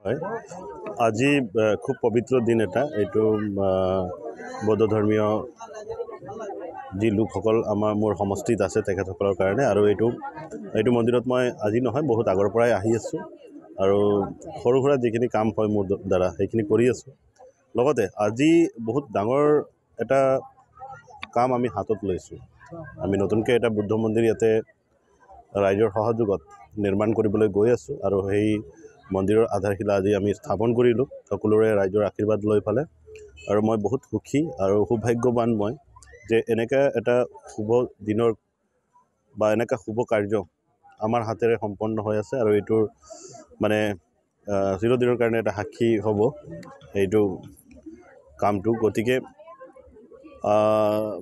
হয় আজি খুব পবিত্ৰ দিন এটা এইটো বৌদ্ধ ধৰ্মীয় যি লোকসকল মোৰ সমষ্টিত আছে তেখেতসকলৰ কাৰণে আৰু এইটো মন্দিৰত মই আজি নহয় বহুত আগৰ পৰাই আহি আছোঁ আৰু সৰু সুৰা যিখিনি কাম হয় মোৰ দ্বাৰা সেইখিনি কৰি আছোঁ লগতে আজি বহুত ডাঙৰ এটা কাম আমি হাতত লৈছোঁ আমি নতুনকৈ এটা বুদ্ধ মন্দিৰ ইয়াতে ৰাইজৰ সহযোগত নিৰ্মাণ কৰিবলৈ গৈ আছোঁ আৰু সেই মন্দিৰৰ আধাৰশিলা আজি আমি স্থাপন কৰিলোঁ সকলোৰে ৰাইজৰ আশীৰ্বাদ লৈ ফালে আৰু মই বহুত সুখী আৰু সৌভাগ্যৱান মই যে এনেকুৱা এটা শুভ দিনৰ বা এনেকুৱা শুভ কাৰ্য আমাৰ হাতেৰে সম্পন্ন হৈ আছে আৰু এইটোৰ মানে চিৰদিনৰ কাৰণে এটা সাক্ষী হ'ব এইটো কামটো গতিকে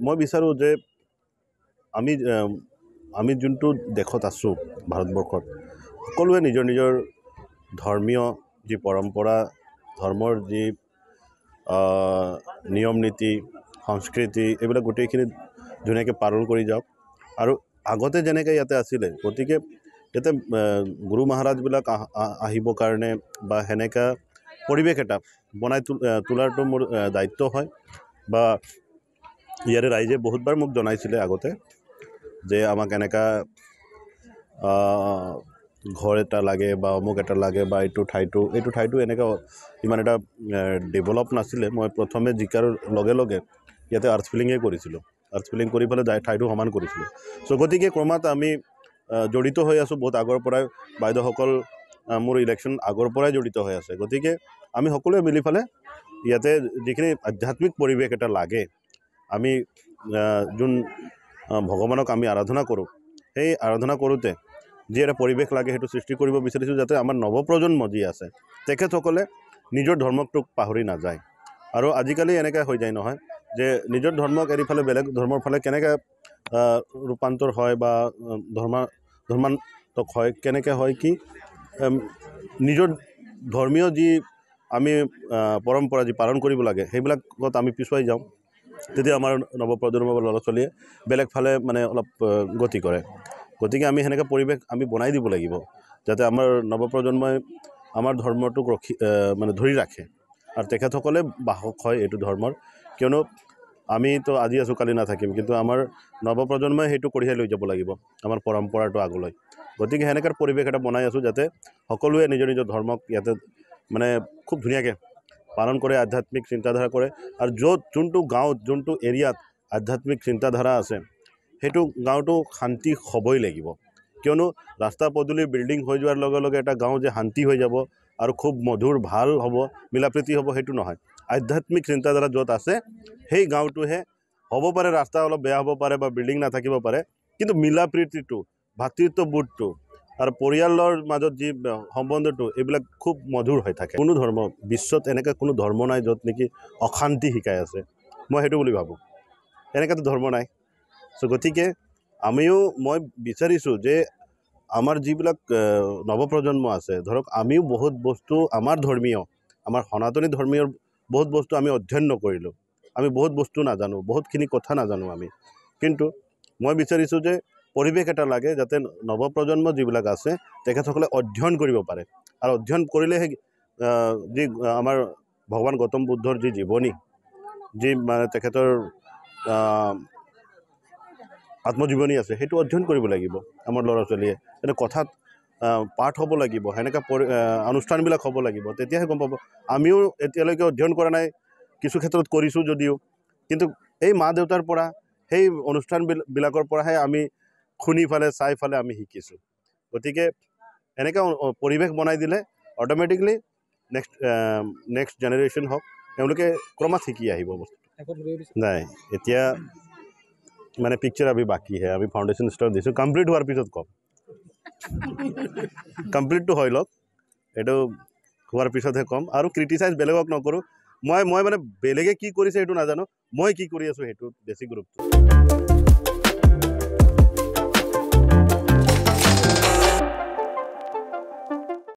মই বিচাৰোঁ যে আমি যোনটো দেশত আছোঁ ভাৰতবৰ্ষত সকলোৱে নিজৰ নিজৰ ধৰ্মীয় যি পৰম্পৰা ধৰ্মৰ যি নিয়ম নীতি সংস্কৃতি এইবিলাক গোটেইখিনি ধুনীয়াকৈ পালন কৰি যাওক আৰু আগতে যেনেকৈ ইয়াতে আছিলে গতিকে ইয়াতে গুৰু মহাৰাজবিলাক আহিবৰ কাৰণে বা সেনেকুৱা পৰিৱেশ এটা বনাই তোলাৰটো মোৰ দায়িত্ব হয় বা ইয়াৰে ৰাইজে বহুতবাৰ মোক জনাইছিলে আগতে যে আমাক এনেকুৱা ঘৰ এটা লাগে বা অমুক এটা লাগে বা এইটো ঠাইটো এনেকুৱা ইমান এটা ডেভেলপ নাছিলে মই প্ৰথমে জিকাৰ লগে লগে ইয়াতে আৰ্থ ফিলিঙে কৰিছিলোঁ আৰ্থ ফিলিং কৰি পেলাই ঠাইটো সমান কৰিছিলোঁ চ' গতিকে ক্ৰমাৎ আমি জড়িত হৈ আছোঁ বহুত আগৰ পৰাই বাইদেউসকল মোৰ ইলেকশ্যন আগৰ পৰাই জড়িত হৈ আছে গতিকে আমি সকলোৱে মিলি পেলাই ইয়াতে যিখিনি আধ্যাত্মিক পৰিৱেশ এটা লাগে আমি যোন ভগৱানক আমি আৰাধনা কৰোঁ সেই আৰাধনা কৰোঁতে যি এটা পৰিৱেশ লাগে সেইটো সৃষ্টি কৰিব বিচাৰিছোঁ যাতে আমাৰ নৱপ্ৰজন্ম যি আছে তেখেতসকলে নিজৰ ধৰ্মটোক পাহৰি নাযায় আৰু আজিকালি এনেকৈ হৈ যায় নহয় যে নিজৰ ধৰ্মক এৰি ফালে বেলেগ ধৰ্মৰ ফালে কেনেকৈ ৰূপান্তৰ হয় বা ধৰ্মান্তক হয় কেনেকৈ হয় কি নিজৰ ধৰ্মীয় যি আমি পৰম্পৰা যি পালন কৰিব লাগে সেইবিলাকত আমি পিছুৱাই যাওঁ তেতিয়া আমাৰ নৱপ্ৰজন্মৰ ল'ৰা ছোৱালীয়ে বেলেগ ফালে মানে অলপ গতি কৰে গতিকে আমি সেনেকৈ পৰিৱেশ আমি বনাই দিব লাগিব যাতে আমাৰ নৱপ্ৰজন্মই আমাৰ ধৰ্মটোক মানে ধৰি ৰাখে আৰু তেখেতসকলে বাহক হয় এইটো ধৰ্মৰ কিয়নো আমিতো আজি আছোঁ কালি নাথাকিম কিন্তু আমাৰ নৱপ্ৰজন্মই সেইটো কঢ়িয়াই লৈ যাব লাগিব আমাৰ পৰম্পৰাটো আগলৈ গতিকে সেনেকৈ পৰিৱেশ এটা বনাই আছোঁ যাতে সকলোৱে নিজৰ নিজৰ ধৰ্মক ইয়াতে মানে খুব ধুনীয়াকৈ পালন কৰে আধ্যাত্মিক চিন্তাধাৰা কৰে আৰু যোনটো গাঁৱত যোনটো এৰিয়াত আধ্যাত্মিক চিন্তাধাৰা আছে সেইটো গাঁৱটো শান্তি হ'বই লাগিব কিয়নো ৰাস্তা পদূলি বিল্ডিং হৈ যোৱাৰ লগে লগে এটা গাঁও যে শান্তি হৈ যাব আৰু খুব মধুৰ ভাল হ'ব মিলাপ্ৰীতি হ'ব সেইটো নহয় আধ্যাত্মিক চিন্তাধাৰা য'ত আছে সেই গাঁৱটোহে হ'ব পাৰে ৰাস্তা অলপ বেয়া হ'ব পাৰে বা বিল্ডিং নাথাকিব পাৰে কিন্তু মিলাপ্ৰীতিটো ভাতৃত্ববোধটো আৰু পৰিয়ালৰ মাজত যি সম্বন্ধটো এইবিলাক খুব মধুৰ হৈ থাকে কোনো ধৰ্ম বিশ্বত এনেকৈ কোনো ধৰ্ম নাই য'ত নেকি অশান্তি শিকাই আছে মই সেইটো বুলি ভাবোঁ এনেকুৱাতো ধৰ্ম নাই চ' গতিকে মই বিচাৰিছোঁ যে আমাৰ যিবিলাক নৱপ্ৰজন্ম আছে ধৰক আমিও বহুত বস্তু আমাৰ সনাতনী ধৰ্মীয় বহুত বস্তু আমি অধ্যয়ন নকৰিলোঁ আমি বহুত বস্তু নাজানো বহুতখিনি কথা নাজানো আমি কিন্তু মই বিচাৰিছোঁ যে পৰিৱেশ এটা লাগে যাতে নৱপ্ৰজন্ম যিবিলাক আছে তেখেতসকলে অধ্যয়ন কৰিব পাৰে আৰু অধ্যয়ন কৰিলেহে যি আমাৰ ভগৱান গৌতম বুদ্ধৰ যি জীৱনী যি মানে তেখেতৰ আত্মজীৱনী আছে সেইটো অধ্যয়ন কৰিব লাগিব আমাৰ ল'ৰা ছোৱালীয়ে এনে কথাত পাঠ হ'ব লাগিব সেনেকুৱা অনুষ্ঠানবিলাক হ'ব লাগিব তেতিয়াহে গম পাব আমিও এতিয়ালৈকে অধ্যয়ন কৰা নাই কিছু ক্ষেত্ৰত কৰিছোঁ যদিও কিন্তু এই মা দেউতাৰ পৰা সেই অনুষ্ঠানবিলাকৰ পৰাহে আমি শুনি ফালে চাই ফালে আমি শিকিছোঁ গতিকে এনেকুৱা পৰিৱেশ বনাই দিলে অট'মেটিকলি নেক্সট জেনেৰেশ্যন হওক তেওঁলোকে ক্ৰমাৎ শিকি আহিব বস্তুটো নাই এতিয়া মানে পিকচাৰ আমি বাকী হে আমি ফাউণ্ডেশ্যন ষ্টাৰ দিছোঁ কমপ্লিট হোৱাৰ পিছত ক'ম কমপ্লিটটো হৈ লওক এইটো হোৱাৰ পিছতহে ক'ম আৰু ক্ৰিটিচাইজ বেলেগক নকৰোঁ মই মানে বেলেগে কি কৰিছে সেইটো নাজানো মই কি কৰি আছোঁ সেইটো বেছি গুৰুত্ব